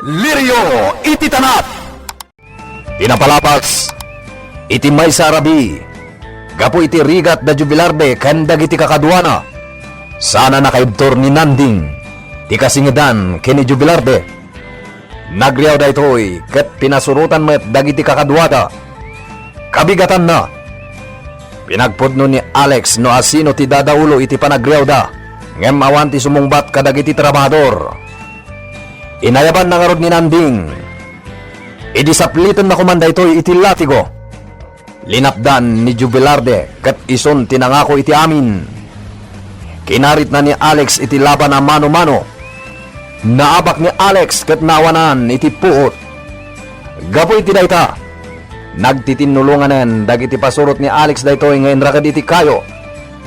Lirio iti tanap. Inapalapas iti may sarabi. Gapo iti rigat da jubilarde ken dagiti kakadwana. Sana nakaibtor ni Nanding ti kasingedan ken ni jubilarde. Nagriaw da itoy ket pinasurutan met dagiti kakadwata. Kabigatan na. Pinagpudno ni Alex no asino ti dadaulo iti panagriaw da. Ngem awan ti sumungbat kadagiti trabahador. Inayaban na ngarod ni Nanding. Idisaplitan na kumanda ito'y iti latigo. Linapdan ni Jubilarde kat ison tinangako iti amin. Kinarit na ni Alex iti laban na mano-mano. Naabak ni Alex kat nawanan iti puot. Gapo iti dayta. Nagtitinulunganen dagiti pasurot ni Alex daytoy ngayon rakad iti kayo.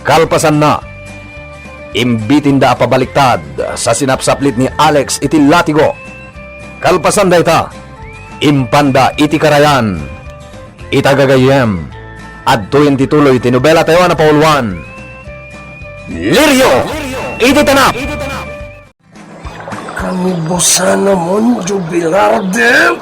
Kalpasan na. Imbitin da pabaliktad sa sinapsaplit ni Alex iti latigo. Kalpasan dayta. Impanda iti karayan. Itagagayem. Adtoyin tituloy tinubela tayo na paulwan. Lirio! Iti tanap! Kanubusan naman, Jubilarde.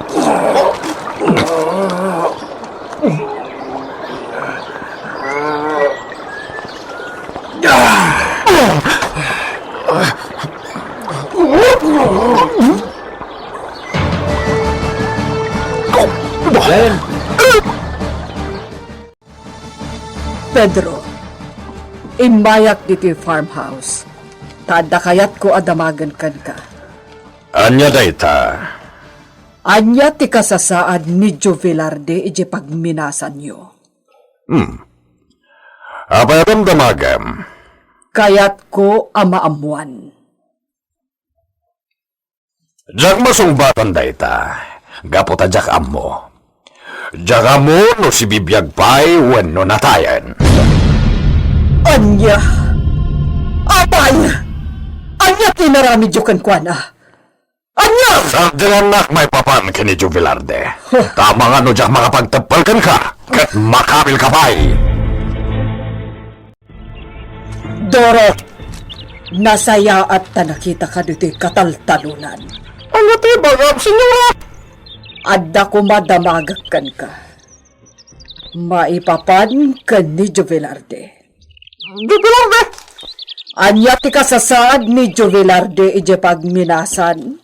Pedro, imbayak dito yung farmhouse. Tada kayat ko adamagan kan ka. Anya dayta. Anya ti kasasaad ni Jovelarde ije pagminasan nyo. Apay damagam. Kayat ko amaamuan. Jak masungbatan dayta. Gapota jak amo. Jak amo no si bibiyag pay wenno natayan. Anya! Apay! Anya tinarami jukan kwa na! Anya! Sardilan nak may papan kini Jubilarde. Tama nga no jak makapagtapalkan ka. Kat makabil ka pay. Doro! Nasaya at tanakita ka dito kataltalunan. Ano tayo bagam, senyora? Adda ko madamagkan ka. Maipapan ka ni Jovelarde. Jubilarde? Anya ti kasasaad ni Jovelarde ije pagminasan.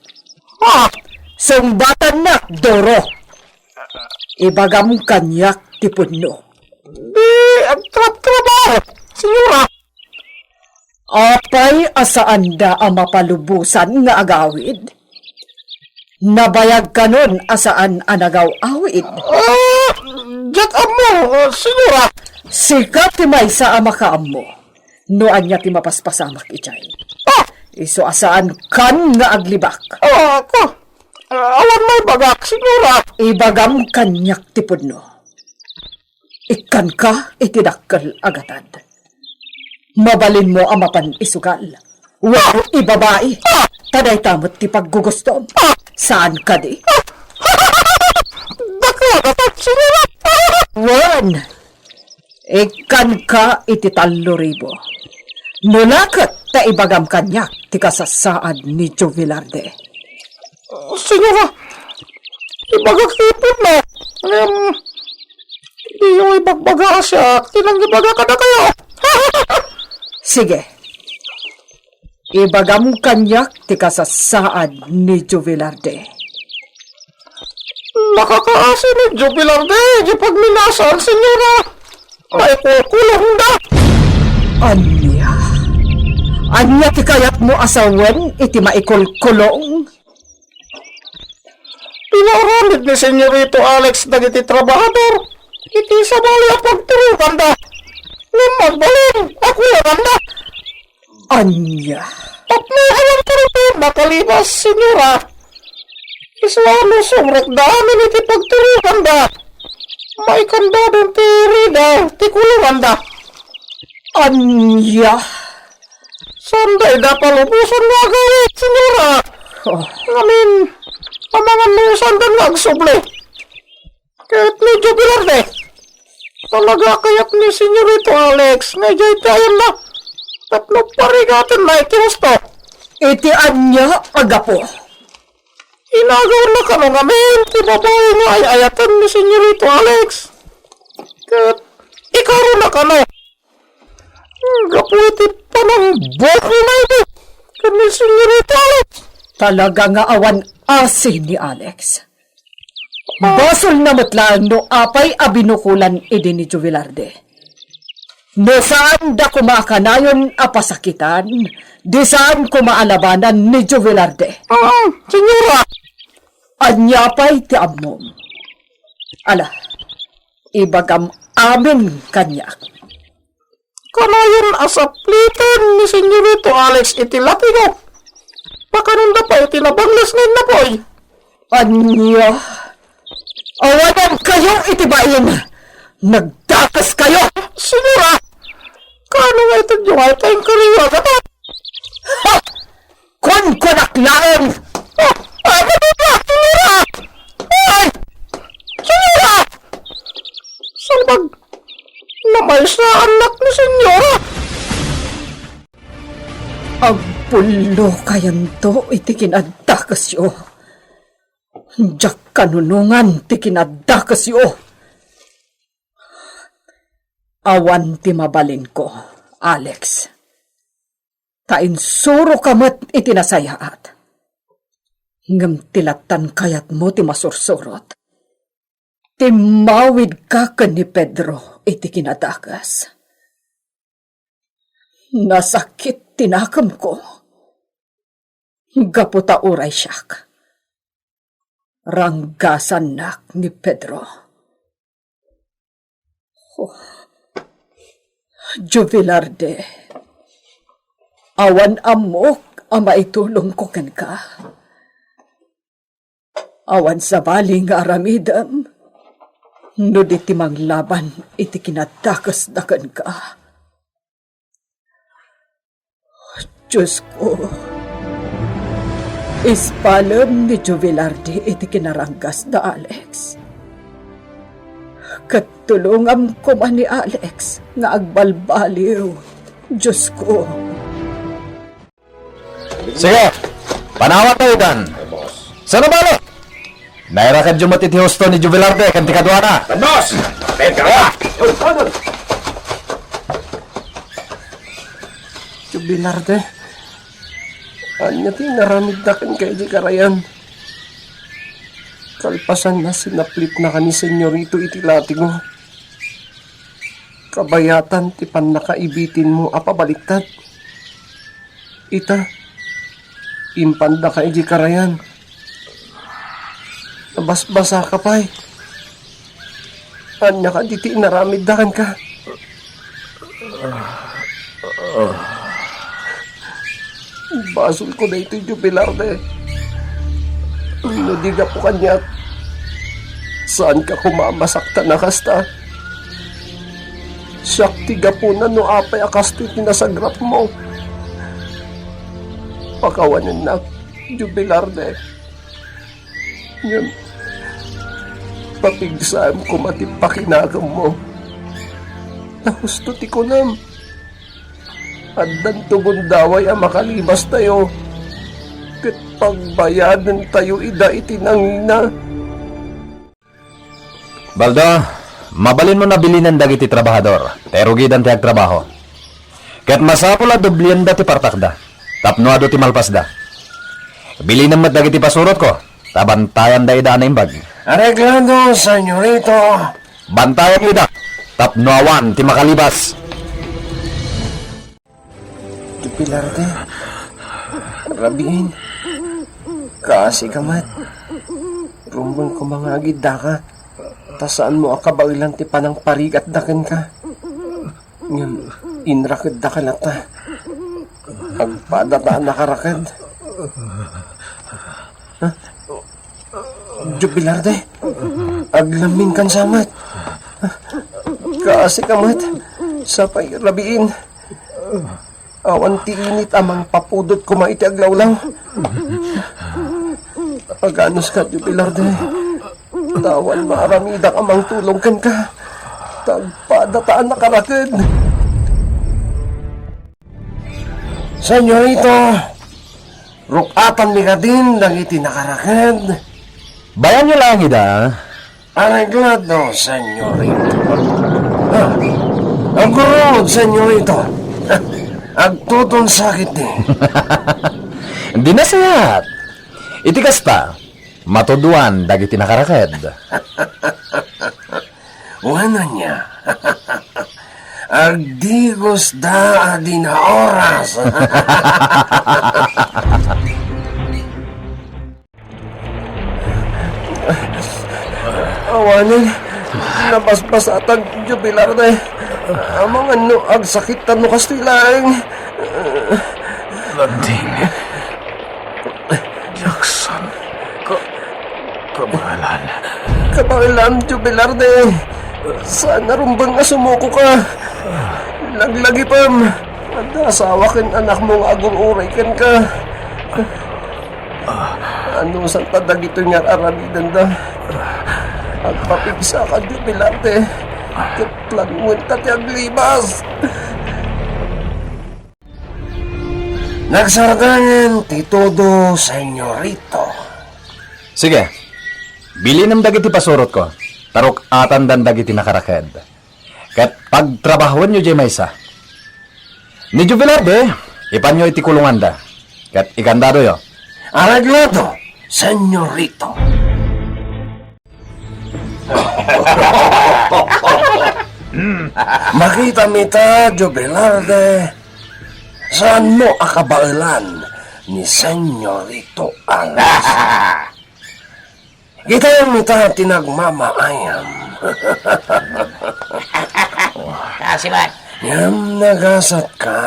Ha? Sungbatan na, Doro. Ibagam kanyak ti punno. Di, ang trabaho, senyora. Apay asaan da ang mapalubusan nga agawid? Nabayag ka nun asaan anagaw awid? Jak amo, senyora. Sikat ti may sa amakaam mo. Noan niya ti mapaspasamak ichay. Iso asaan kan nga aglibak. Ako. Awan may bagak, senyora. Ibagam kanyak ti punno. Ikan ka itidakkel agatad. Mabalin mo amapan isugal. Wow, ibabae. Taday tamot ti paggugustom. Saan ka di? Bakla dapat, senyora. Wan! Ikan ka iti 3,000. Nulakat ta ibagam kanyak ti kasasaad ni Jovelarde. Senyora, ibagak tipon mo. Di yung ibagbaga siya. Tinanggibaga ka na kayo. Sige. Ibagam kanyak ti kasasaad ni Jovelarde. Nakakaasi ni Jubilarde. Di pagminasan, senyora. Ay kukulong na. Anya? Anya ti kayat mo asawen iti maikulkulong? Pinaramid ni senyorito Alex dagiti trabahador. Iti sabali ang pagturukan da. Nung magbalin, ako yan na. Anya? Tapnahan ko rito nakalibas, senyora. Iswano sumrek daamin iti pagturukan da. May kanda doon ti rida, ti kulungan da. Anya? Sanday da palubusan mo agawit, senyora. Oh, Ngamin, ang mga lusan da nagsubli. Kahit ni Jubilarde. Talaga kayat ni senyorito Alex, medyo itayan na. Tatlo parigatin na iti husto. iti anya agapo. Inagaw na ka ng amin, ti babae nga ay ayatan ni Senyorito Alex. Kat, ikaw rin na ka na. Gapuiti pa ng buko na ito, kani Senyorito Alex. Talaga nga awan asin ni Alex. Basol na matlaan no apay abinukulan idi ni Jubilarde. No saan da kumakanayon apasakitan, di saan kumaalabanan ni Jubilarde. Senyora! Anyapay ti amom. Ala, ibagam amin kanyak. Kanayon asaplitan ni Senyorito Alex iti latigo. Pakananda pa iti nabanglas ngayon na po'y. Anya, awanan kayo itibayin. Nagdakas kayo. Senyora! Kano nga ito yung ay tayong kaliwa ka to? Ha! Konkonaklaan! Ay, kapita! Senyora! Ay! Senyora! Salbag namay sa anak ni Senyora! Ang pulo kayanto iti kinadakas yo. Diyak kanunungan ti kinadakas yo. Awan ti mabalin ko, Alex. Kainsuro kamat iti nasayaat. Ngam tilatan kayat mo ti masursurot. Timawid ka ni Pedro iti kinadakas. Nasakit tinakam ko. Gaputa uray siyak. Ranggasan nak ni Pedro. Oh. Jubilarde, awan amok ama itulong ko ken ka. Awan sa baling aramidam, no di timang laban iti kinadakas na ken ka. Diyos ko, ispalam ni Jubilarde iti kinaranggas na Alex. Katulungam ko man ni Alex nga agbalbaliw. Diyos ko. Sige, panawat na idan. Sana balo? Naira ka dyan matiti husto ni Jubilarde, kanti kadwana. Boss! Teka ka! Jubilarde, anya ti naramid na kan kay di karayan. Kalpasan na sinaplit na ka ni Senyorito iti latigo. Kabayatan ti pan nakaibitin mo apabaliktad. Ita, impanda ka iti karayan. Nabasbasa ka pa'y. Anya ka diti naramid na kan ka. Basol ko na ito yung Jubilarde. Nadiga po kanya. Saan ka kumamasakta na kasta? Siyak tiga po na no apay akasti tinasagrap mo. Pakawanan na, Jubilarde. Yun. Papigsaan ko matipakinagam mo. Nahusto ti ko nam. At dantugon daway ang makalibas tayo. Kat pagbayadan tayo ida itinangina. Baldo, mabalin mo na bilinan dagiti trabahador, pero gidan ti agtrabaho. Kat masapula dublian da ti partakda, tapno ado ti malpasda. Bilinan mat dagiti pasurot ko, tabantayan da ida na imbag. Areglado, senyorito. Bantayan ida, tapno awan ti makalibas. Jubilarde, rabiin. Kasi kamat. Rumbang ko mga agida ka. Tasaan mo akabawilan ti panang parigat daken ka. Ngayon, inrakad da ka lata. Agpadataan nakarakad. Ha? Jubilarde, aglamin kan samat. Kasi kamat, sapay rabiin. Awan ti init amang papudot ko maiti aglawlaw. Aganos ka, Jubilarde. Tawan maaramida amang tulong kan ka. Tagpadataan na karakid. Senyorito, Rukatan mi ka din, dagiti nakarakad. Bayan nyo lang ida. Arreglado, senyorito. Ang kurod, senyorito. Agtutong sakit ni. Hindi na sayat. Iti kasta, matuduan dagiti nakaraked. Wala niya. Agdigos da adi na oras. Awanin, napaspasan jubilar na amang ano, agsakit tano kastilang. Landing. Yaksan. Kabalan. Kabalan, jubilar na sana rumbang sumuko ka. Laglagi pam. Nadasawa kin anak mong agong uray ken ka. Ano sa tadag ito nga aramidan da? Agpapigsa ka, jubilarte. Kaplan mo tatyag libas. Nagsargangan ti todo, senyorito. Sige, bili ng dagiti pasurot ko. Tarok atan dan dagiti nakaraked. Kat pagtrabahuan nyo jay maysa. Ni Jubilarde, ipan nyo iti kulungan da. Kat ikandado yo. Arreglado, senyorito. Makita mita, Jubilarde. Saan mo akabailan ni senyorito Alex? Kita yung mita tinagmamaayam. Kasiman. Yan, nagasat ka.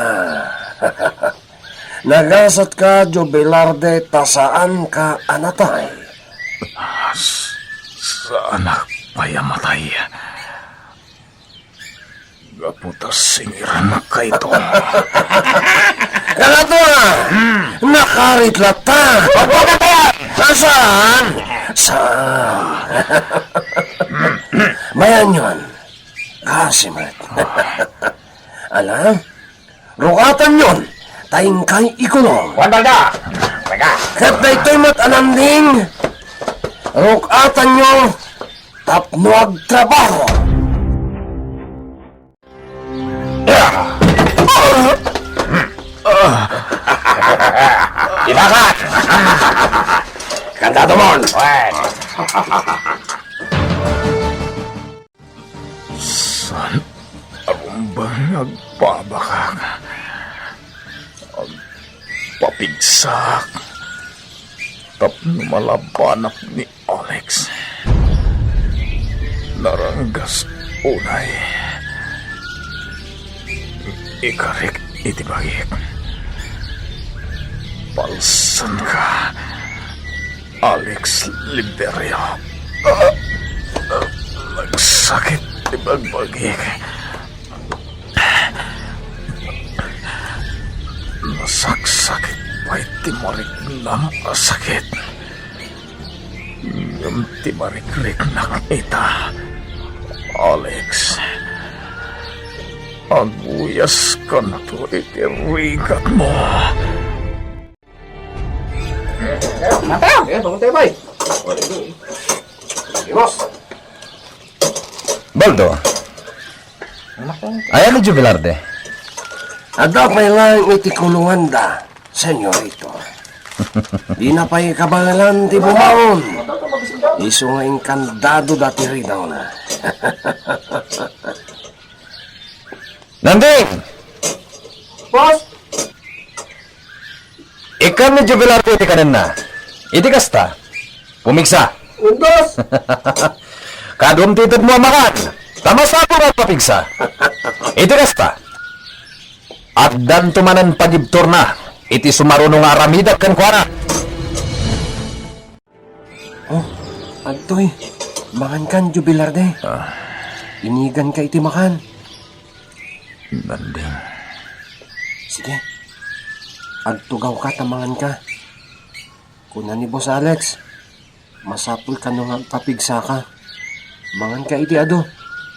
Nagasat ka, Jubilarde, tasaan ka anatay. Sa anak payamatay. Gaputas singiran na kaito. Kalatua! Nakarit lata! Nasaan? Saan? Bayan yun. Kasimat. Alam? Rukatan yun. Taing kay ikulong. Wanda! Teka. Kat na ito'y matananding. Rukatan nyo. Tapno agtrabaho. Ibakat! Kandado mon. Wen. San arumbang nagpabakak. Agpapigsak. Tapno malabanak ni Alex. Naranggas unay. Ikarik itibagik. Palsan ka, Alex Liberio. Nagsakit ibagbagik. Nasaksakit pa itimarik ng sakit. Yung timarik-rik na ita, Alex. Aguyas ka na to itirigat mo. Baldo, ayan ni Jubilarde. Ada pa lang iti kulungan da, senyorito. Di na pa'y kabangalan ti bumaon. Iso nga inkandado dati rin na. Nanding! Boss! Ikaw ni Jubilarde iti kanin na. Iti kasta. Pumiksa. Undos! Kadum titid mo makan. Tamas ako nga papigsa. Iti kasta. At dan tumanan pagibtor na. Iti sumaruno nga aramidak kan kuana. Oh, Antoy, makan kan Jubilarde. Inigan ka iti makan. Nanding. Sige. Agtugaw ka, tamangan ka. Kuna ni Boss Alex, masapul ka nung agpapigsa ka. Mangan ka iti ado.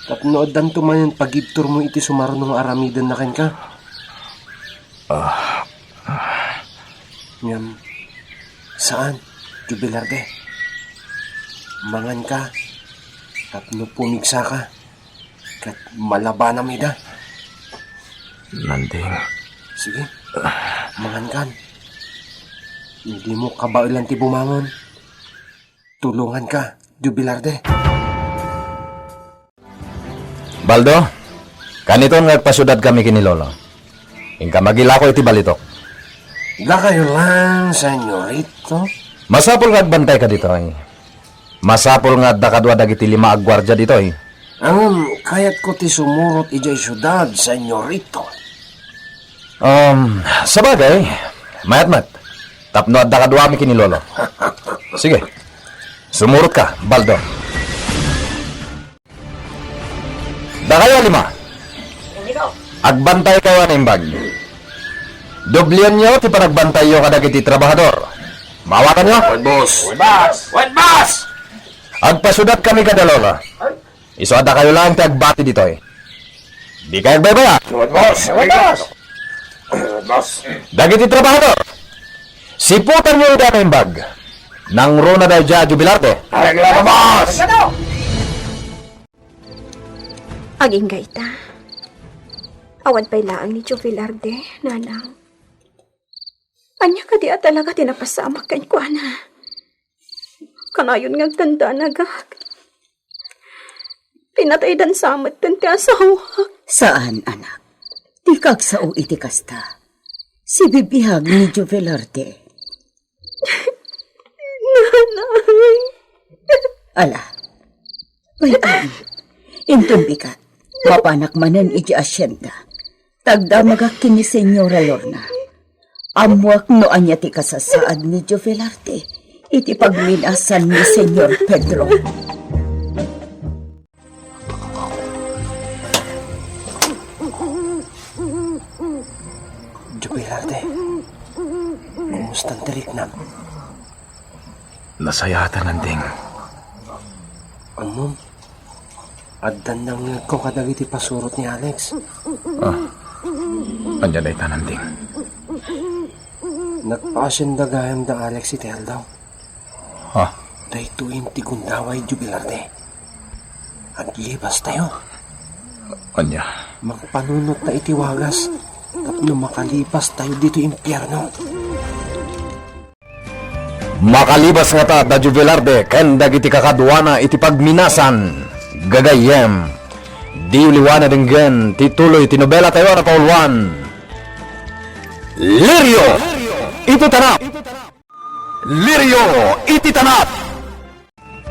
Tapnood dan tumanan pagibtor mo iti sumarunong aramidan na ken ka. Ngam, Saan, Jubilarde? Mangan ka, tapno pumigsa ka, kat malaba na mida. Nanding, Sige, mangan kan. Hindi mo kabailan ti bumangon. Tulungan ka, Jubilarde. Baldo, kanito nagpasudad kami kini Lolo. Ingka magila ko iti balitok. Lakayo lang, senyorito. Masapol nga bantay ka dito eh. Masapol nga dakadwa dagiti 5 agwardya dito eh. Kayat ko ti sumurot ijay syudad, senyorito. Sabagay, mayat-mat. Tapno at dakadwa mi kini Lolo. Sige, sumurot ka, Baldo. Dakayo 5. Agbantay kayo ang imbag. Dublian nyo, ti panagbantay yung kadagiti trabahador. Mawatan nyo? Boss. What, boss? Agpasudat kami kada Lola. Isuada kayo lang ti agbati dito eh. Di kayo agbaya. What, boss? What, boss? Boss. Dagiti trabahador. Siputan nyo yung dana imbag. Nang runa daw dya Jubilarte. Arregla, boss! Aging gaita. Awan pa'y laang ni Jovelarde, nanang. Anya ka di at talaga tinapasamak kan ko, ana. Kanayon nga tanda nagag. Pinatay dan samot kan ti asawa. Saan, anak? Di kagsao iti kasta. Si bibihag ni Jovelarde. Nanay. Ala. Bayan. Intumbi ka. Mapanak manen iti asyenda. Tagda magak ni Senyora Lorna. Amuak no anya ti kasasaad ni Jovelarde. Iti pagminasan ni Senyor Pedro. Jubilarde. Kumustang tiriknam? nasayatan nanding. Amom. Addan nang ko kadagiti pasurot ni Alex. Anya day tananding. Nagpaasyenda gayam da Alex iti daw. Ha? Daytoin ti gundaway Jubilarde. Aglibas tayo. Anya? Magpanunot na iti wagas. Tapno makalipas tayo dito impyerno. Makalibas nga ta da Jubilarde ken dagiti kakaduana iti pagminasan gagayem di uliwana denggen tituloy tinobela tayo na pauluan Lirio iti tanap Lirio iti tanap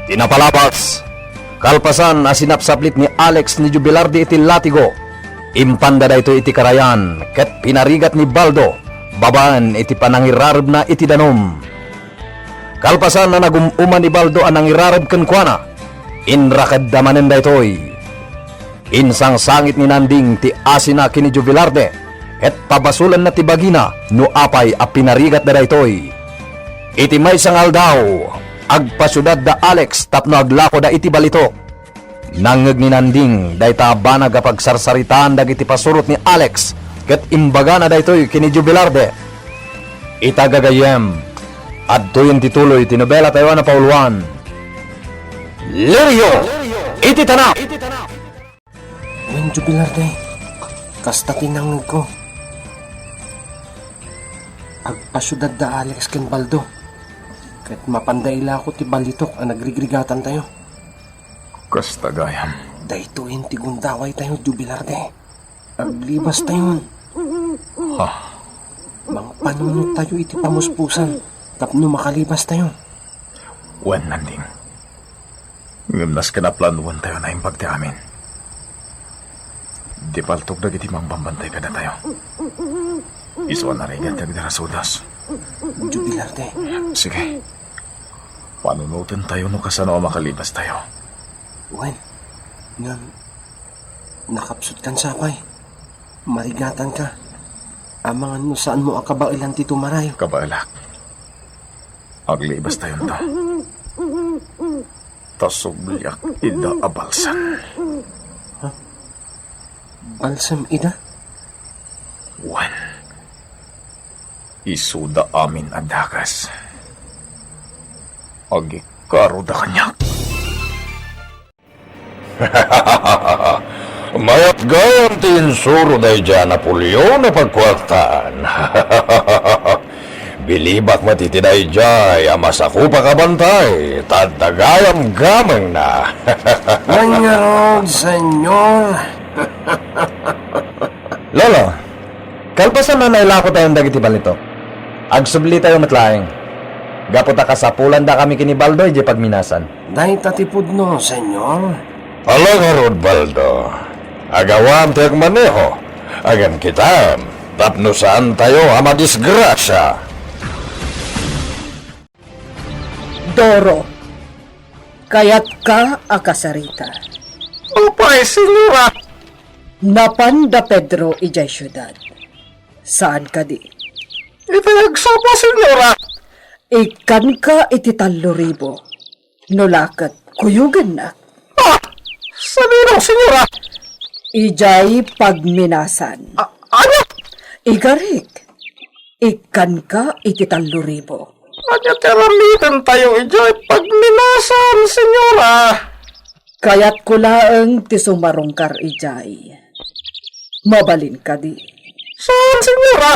tinapalabas kalpasan na sinapsaplit ni Alex ni Jubilarde iti latigo impanda da ito iti karayan ket pinarigat ni Baldo babaan iti panangirarab na iti danom. Kalpasan na nagumuman ni Baldo anang irarab kenkwana. Inrakad damanen da itoy. Insang sangit ni Nanding ti asina kini Jubilarde. Et pabasulan na ti bagina no apay a pinarigat da itoy. Iti may sangal daw. Agpasyudad da Alex tapno aglako da iti balito. Nangeg ni Nanding da ita banag apagsarsaritaan dagiti pasurot ni Alex. Ket imbaga na da itoy kini Jubilarde. Ita gagayem. At tuyon tituloy tinobela tayo na pauluan Lirio iti tanap Wen Jubilarde. Kasta tinangog ko. Agpasyudad da Alex ken Baldo. Ket mapandaila ko ti balitok ang nagrigrigatan tayo. Kasta gayam. Daytoin ti gundaway tayo Jubilarde. Aglibas tayo. Ha? Mangpanunot tayo iti pamuspusan. Tapno makalibas tayo. Wen nanding. Ngimnas kanaplanuan tayo na impag ti amin. Di paltok dagiti mangbambantay kada tayo. Isuan na rin kag darasudas. Jubilarde. Sige. Panunutin tayo no kasano makalibas tayo. Wen. Nakapsut kan sapay. Marigatan ka. Amangan mo saan mo akabailan ti tumaray. Kabalak. Aglibas tayo to. Tasubyak ida abalsan. Balsam ida? Wan. Isuda amin adagas. Agi karuda kanya. Mayat gayon tinsuro day dyan Napoleon na pagkwaktan. Bilibak matitiday jay amasaku pa kabantay tadagayam gamang na. Manyarog, senyor. Lolo, kalpasan na nailako tayong dagiti balito. Agsubli tayo matlaeng. Gaputa kasapulan da kami kini Baldo ije pagminasan. Dahil tatipod no, senyor. Alo nga Rod Baldo, agawam tayo maneho. Agan kita, tapno saan tayo ama disgrasya. Doro, kayat ka akasarita. Upay, senyora. Napan da Pedro ijay syudad. Saan ka di? Itayagsopa, senyora. Ikan ka iti 3,000. Nulakat kuyugan na. Sa ninong, senyora. Ijay pagminasan. Ano? Igarik. Ikan ka iti 3,000. Ano karamitan tayo ijoy pagminasan, senyora? Kaya't kulaang ti sumarungkar ijay. Mabalin ka di. Saan, senyora?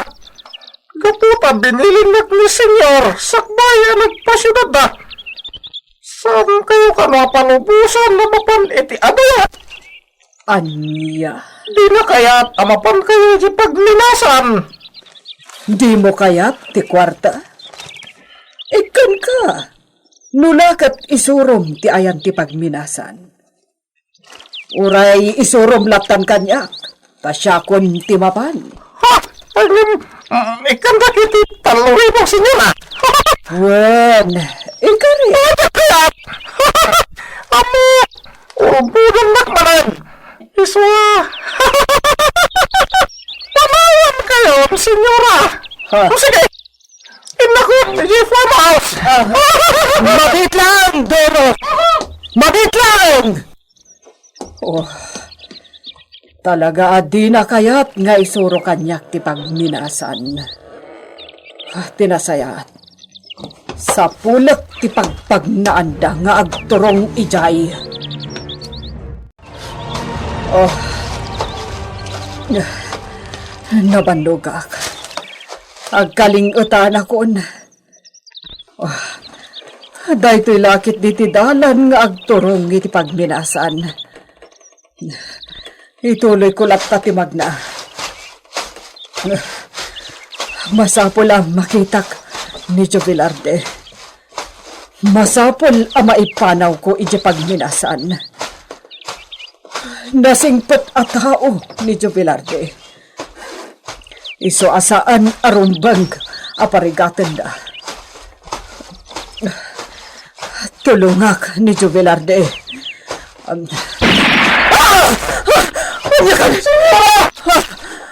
Gaputa, binilinak ni senyor. Sakbaya nagpasyudad na. Saan kayo ka napalubusan na mapan iti adaya? Anya. Di na kaya't amapan kayo di pagminasan. Di mo kaya't ti kwarta? Ikan ka. Nulakat isurom ti ayan ti pagminasan. Uray isurom laptan kanyak. Tasyakon ti mapan. Ha? Ikan na kiti taluwi mo, senyora. Wen, ikari. Ano kaya't? Amo, urumpudan nakmanan. Iswa. Pamawan kayo, senyora. Ha? O sige, inakot, di farmhouse. Mabit lang, Doro! Mabit lang! Oh, talaga adi na kaya't nga isuro kanyak ti pagminasan. Tinasayat. Sa pulak ti pagpagnaanda nga agturong ijay. Oh, nabandugak. Agkalingutan akon. Oh, dahil lakit di ti dalan nga agturong iti pagminasan. Ituloy ko lang ti magna. Masapol ang makitak ni Jovelarde. Masapol ang maipanaw ko iti pagminasan. Nasingpot at tao ni Jovelarde. Iso asaan arumbang aparigatan na. Tulungak ni Jovelarde. Ano ka, senyora?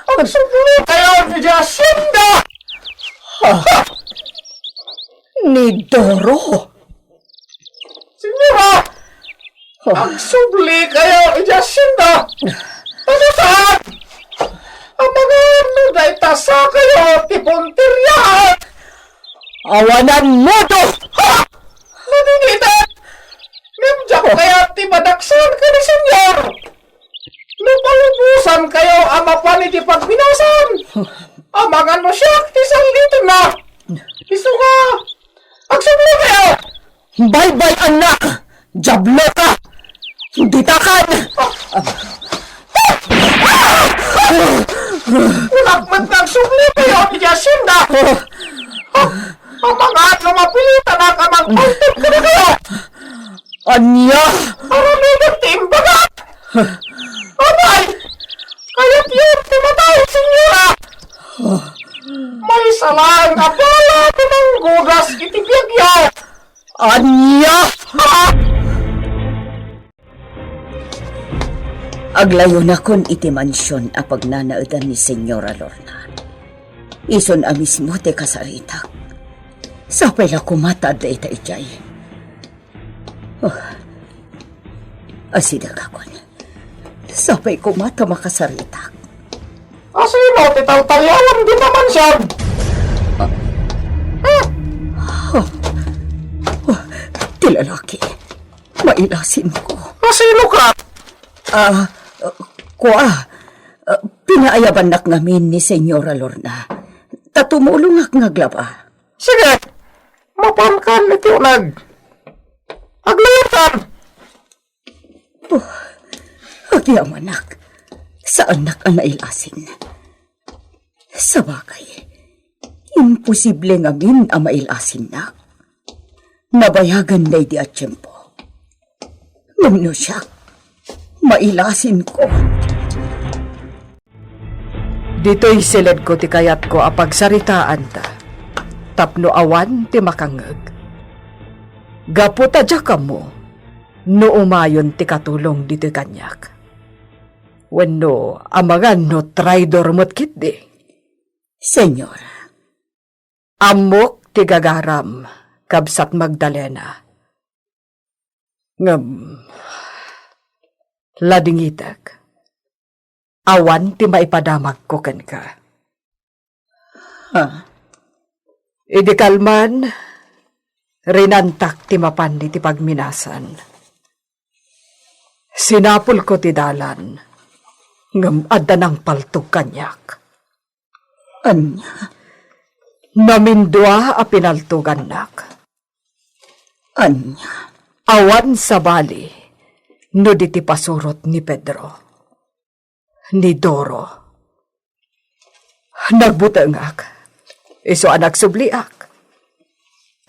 Ang sumuli kayo ni Jacinda. Ni Doro. Senyora, ang subli kayo ni Jacinda. Ano saan? Ang mga nuday tasa kayo, tipuntiryahan. Awanan mo do! Ha? Naninita? Memjak kaya tibadaksan ka ni senyor. Lupalubusan kayo ama pa ni di pagminasan. Amangan mo siya, tisang dito na. Iso ka. Agsubli kayo. Bye-bye, anak! Jablo ka! Ditakan! Ulakmat nagsubli kayo ni Jacinda. Ang mga lumapilitan na kamang kontin ko na kayo. Anya! Para may nagtimbagat. Abay! Kaya't yun, timatay, senyora. May salang apala ng gudas itibiyagyo. Anya! Aglayo na kon iti mansyon a pagnanaudan ni Senyora Lorna. Ison a mismo te kasaritak. Sapay la kumatad da ita ijay. Oh, asidag akon. Sapay kumata makasaritak. Asino, tital-talyawan din naman siya. Iti lalaki, mailasin ko. Masino ka? Kuha, pinaayaban nak ngamin ni Senyora Lorna. Tatumulong ak ngaglaba. Sige, mapankan iti unag. Aglayatan! Agyaman nak, saan nak ang nailasin? Sa bagay, imposible ngamin ang mailasin nak. Nabayagan na iti at tiyempo. Ngumno siya, mailasin ko. Dito'y silid ko ti kayat ko apagsaritaan ta. Tapno awan ti makangag. Gaputa dya ka mo, no umayon ti katulong dito kanyak. Wenno, amangan no traidor mo't kitdi. Senyora, amok ti gagaram, kabsat Magdalena. Ladingitag, awan ti maipadamag ko ken ka. Idi kalman, rinantak ti mapan ti pagminasan. Sinapol ko ti dalan, ngam adda ng paltog kanyak. Anya? Namindwa a pinaltugan nak. Anya? Awan sa bali, no diti pasurot ni Pedro. Ni Doro. Nagbutangak, iso anak subliak.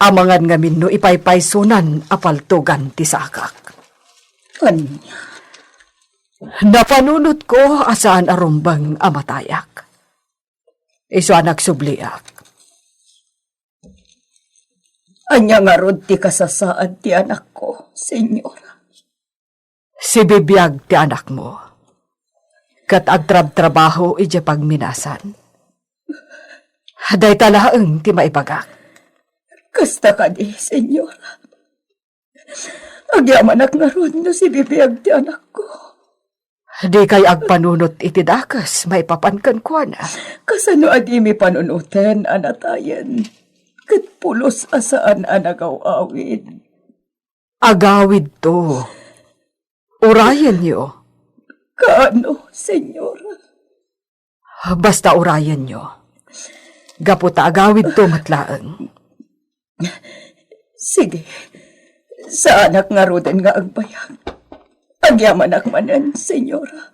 Amangan ngamin no ipaypaysunan a paltugan ti sakak. Anya? Napanunot ko asaan arumbang amatayak. Iso anak subliak. Anya nga rod ti kasasaan ti anak ko, Senyora. Si bibiyag ti anak mo. Kat agtrab-trabaho ije pagminasan. Haday talaang ti maibagak. Kasta ka di, Senyora. Agyaman ak nga rod no si bibiyag ti anak ko. Di kay agpanunot iti dakas, maipapankan ko na. Kasano adi mi panunuten, anatayan. Kat pulos asaan anagaw-awid. Agawid to. Urayan niyo. Kaano, Senyora? Basta urayan niyo. Gaputa agawid to matlaang. Sige. Sa anak nga roden nga agbayag. Agyaman ak manan, Senyora.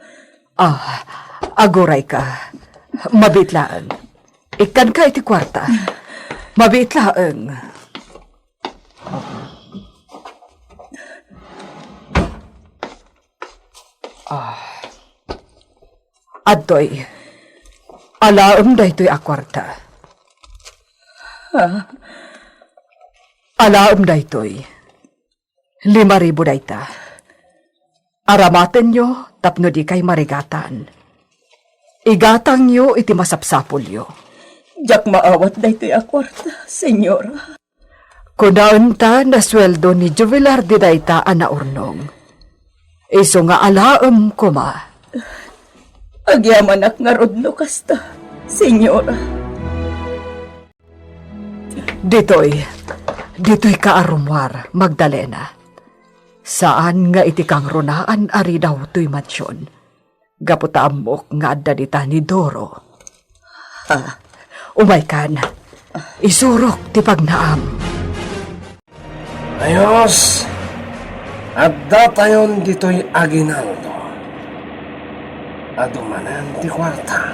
Aguray ka. Mabitlaan. Ikan ka iti kwarta. Mabitlaan. Adtoy. Alaom da ito'y akwarta. Alaom da ito'y 5,000 da ita. Aramaten nyo, tapno di kay marigatan. Igatang nyo, iti masapsapol nyo. Diyak maawat na ito'y akwarta, Senyora. Kunaon ta na sweldo ni Jubilar di dayta anaurnong. Iso nga alaam ko ma. Agyaman ak nga rodno kasta, Senyora. Dito'y kaarumwar, Magdalena. Saan nga iti kang runaan ari daw to'y mansyon. Gaputa amok nga adda dita ni Doro. Umay kan, isurok ti pagnaam. Ayos! Adda tayon dito'y aginaldo. Adumanan ti kwarta.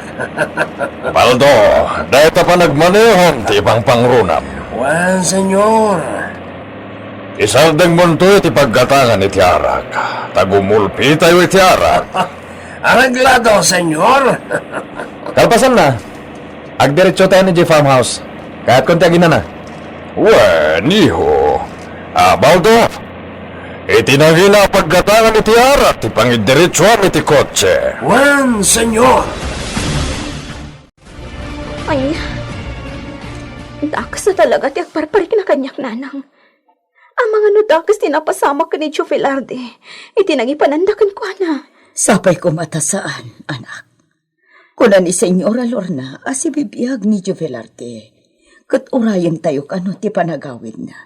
Baldo, dahil pa nagmanehon ti ibang pangrunam. Wan, Senyor. Isaldeng mo iti paggatangan iti arak. Tagumulpi tayo iti arak. Araglado, Senyor. Kalpasan na. Agdiretso tayo ni J Farmhouse. Kahit konti agina na. Niho. Baldo, iti nagina paggatangan iti arak. Ti pangidiretsuan iti kotse. Wan, Senyor. Ay, dakas na talaga ti agparparik na kanyak nanang. Ang mga nudakas tinapasamak ka ni Tio Velarde, itinagipanandakan ko na. Sapay ko matasaan, anak. Kuna ni Senyora Lorna, si bibiyag ni Tio Velarde. Kat urayan tayo kano ti panagawid na.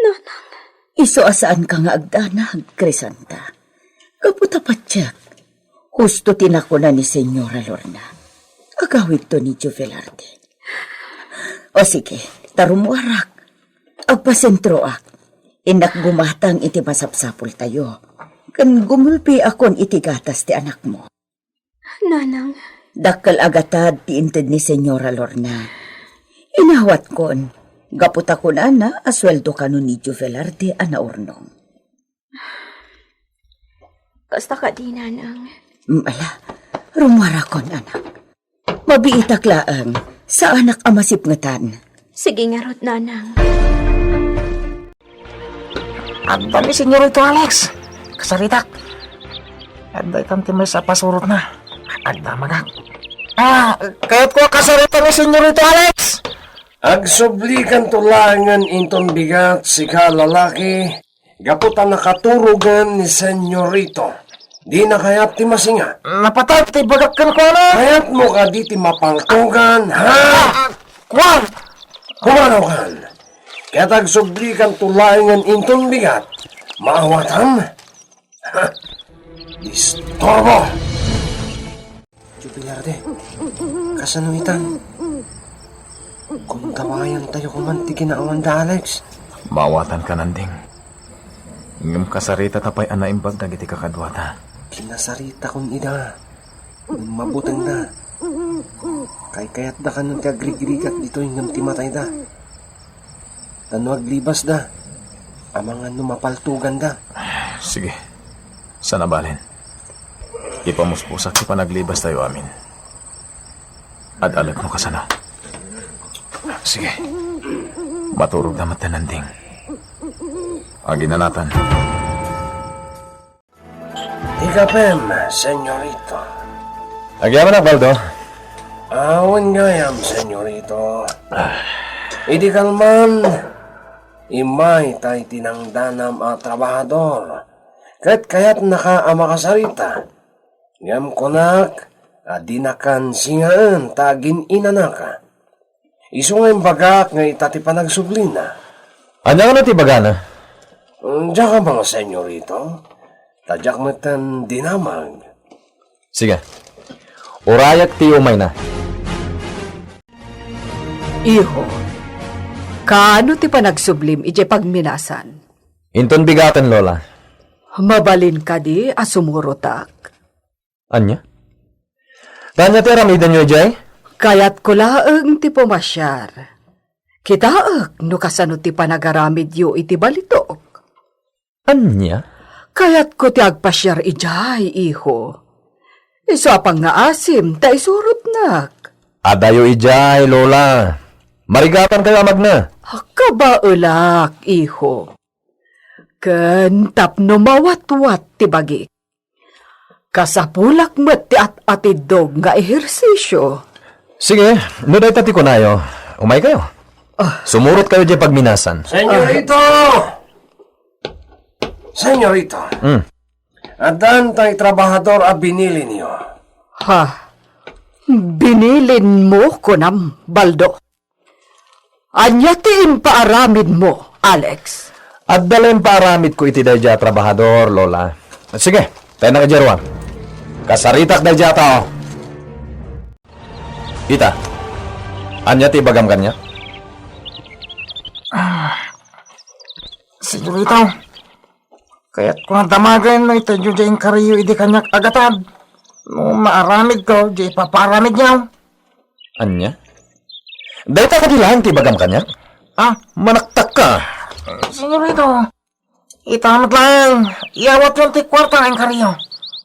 Nanang, Iso asaan ka nga agdanag, Crisanta. Kaputa patyak. Husto tinako na ni Senyora Lorna. Agawid to ni Juvelarde. O sige, tarumuarak. Agpasentroak. Inak gumatang iti masapsapol tayo. Kan gumulpi akon iti gatas ti anak mo. Nanang, Dakkel agatad ti inted ni Senyora Lorna. Inawat kon. Gaputa ko na asweldo ka nun ni Juvelarde anaurnong. kasta ka di, Nanang. Ala, rumara kon anak. Mabiitak laang sa anak amasipngatan. Sige nga rot, Nanang. Anda ni Senyorito Alex. Kasaritak. Anda ikan timay sa pasurot na. Anda magak. Kaya't ko kasarita ni Senyorito Alex. Agsublikan tulangan inton bigat si kalalaki, gaputan nakaturugan ni Senyorito. Di na kayat ti masinga. Napatay, ti bagakkan ko na. Kayat mo ka di ti mapangtugan, ha? Kwan! Kumanaw kan. Kaya't agsublikan tulangan inton bigat, maawatan. Ha? Distorbo! Jubilarde, kasanuitan. Kung tawayan tayo kumanti kinaawan da, Alex. Mawatan ka nanding. Ngam kasarita tapay anaimbag na giti kakadwata. Kinasarita kong ida. Mabutang da. Kayat da ka nung kagrig-grigat dito yung timatay da. Tanuag libas da. Amangan numapaltugan da. Sige, sana balin. Ipamuspusak ti panaglibas tayo amin. At alag mo ka sana. Sige, maturog na matananding. Aginanatan. Ikapem, senyorito. Agyaman na, Baldo. Awan ngayam, senyorito. Idi kalman, imay tay tinangdanam a trabahador. Kaya't nakaama kasarita. Ngam konak, adinakan singaan tagin inanaka. Isu nga bagak nga itati pa nagsublina. Anya ka na ti bagana? Diyan ka mga senyorito. Tadyak matan dinamag. Sige. Urayak ti umay na. Iho, kaano ti panagsublim ije pagminasan? Inton bigatan, Lola. Mabalin ka di asumurotak. Anya? Tanya ti ramidan nyo, Jay? Kayat ko laeng ti pumasyar. Kitaak no kasano ti panagaramid yu iti balitok. Anya? Kayat ko ti agpasyar ijay, iho. Isapang nga asim, ta isurot nak. Adayo ijay, Lola. Marigatan kayo amag na. Kabaulak, iho. Kentap no mawat-wat ti bagi. Kasapulak met ti at-atidog nga ehersisyo. Sige, no day tati ko nayo. Umay kayo. Sumurot kayo dyan pagminasan. Senyorito! Senyorito. Adan tay trabahador a binili niyo. Ha? Binilin mo ko nam, Baldo. Anya ti impaaramid mo, Alex. At dalhin paaramid ko iti dayja trabahador, Lola. Sige, tayo na ka Jerwan. Kasaritak dayja tao. Kita. Anya ti bagam kanya? Senyorito. Kaya't ko nga damagan na ito yung kariyo idi kanyak agatad. No maaramid ko, di paparamid niyaw. Anya? Dayta ka dilang ti bagam kanya? Manaktak ka. Senyorito. Itamad lang. Iawat yung ti kwarta ang kariyo.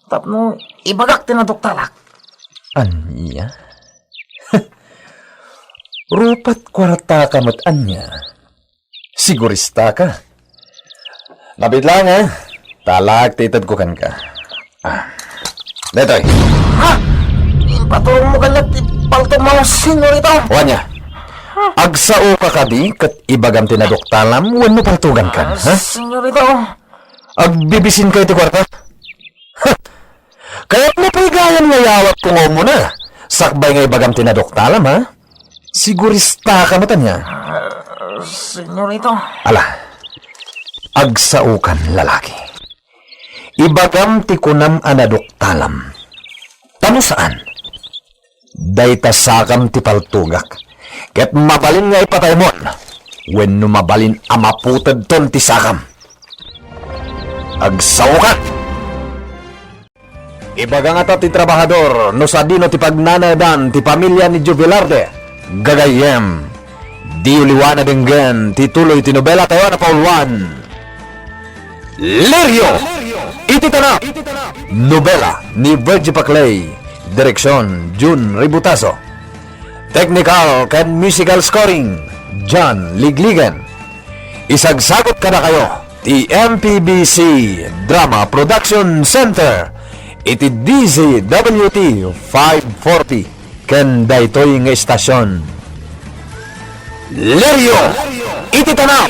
Tapno, ibagak tinadoktalak. Anya? Rupat kwarta ka mat anya. Sigurista ka. Labit lang ha. Talag titad ko kan ka. Detoy. Patulong mo kanyak ti palto mo, senyorito. Wanya. Agsao ka kadi kat ibagam tinadoktalam wan mo paltugan kan. Ha? Senyorito. Agbibisin kayo ti kwarta. Kaya mo paigayan nga yawat kung mo na. Sakbay nga ibagam tinadoktalam ha. Sigurista ka matan niya. Senyorito. Ala, agsaukan lalaki. Ibagam ti kunam anaduktalam. Tano saan? Dayta sakam ti paltugak. Ket mabalin nga ipatay mon. When mabalin amaputad ton ti sakam. Agsaukan! Ibaga nga ta ti trabahador no sa dino ti pagnanadan ti pamilya ni Jubilarde. Gagayem. Di uliwana denggen ti tuloy ti nobela tayo na paulwan. Lirio! Iti tanap! Nobela ni Virgie Paclay. Direksyon June Ributaso. Technical and musical scoring John Ligligan. Isagsagot ka na kayo ti MPBC Drama Production Center. Iti DZWT 540 ken daytoy nga estasyon. Lirio! Iti tanap!